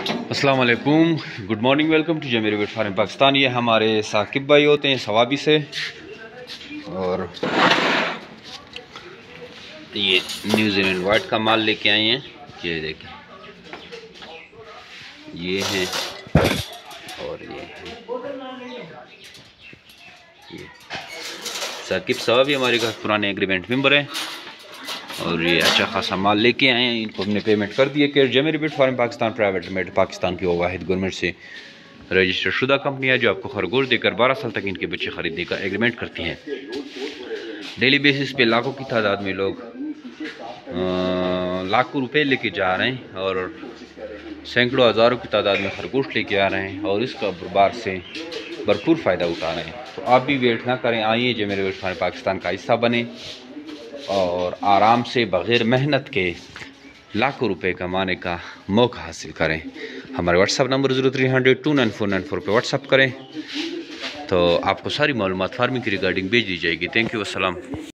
अस्सलाम वालेकुम, good morning, welcome to Zameer wait farm Pakistan. ये हमारे साकिब भाई होते हैं सवाबी से, और ये न्यूजीलैंड वाइट का माल लेके आए हैं। ये देखें, ये हैं और ये साकिब सवाबी हमारे घर पुराने एग्रीमेंट मेंबर हैं, और ये अच्छा खासा माल लेके आए हैं। इनको हमने पेमेंट कर दिए कि Zameer wait farm Pakistan private limited Pakistan की वो वाहिद गवर्नमेंट से रजिस्टर्ड शुदा कंपनी है जो आपको खरगोश देकर 12 साल तक इनके बच्चे खरीदने का एग्रीमेंट करती हैं। डेली बेसिस पे लाखों की तादाद में लोग लाखों रुपए लेके जा रहे हैं और सैकड़ों हज़ारों की तादाद में खरगोश लेके आ रहे हैं और इसका कारोबार से भरपूर फ़ायदा उठा रहे हैं। तो आप भी वेट ना करें, आइए जमीर वेट फार्म पाकिस्तान का हिस्सा बने और आराम से बग़ैर मेहनत के लाखों रुपए कमाने का मौका हासिल करें। हमारे व्हाट्सअप नंबर 0300299494 पे व्हाट्सअप करें तो आपको सारी मालूमात फार्मिंग की रिगार्डिंग भेज दी जाएगी। थैंक यू, अस्सलाम।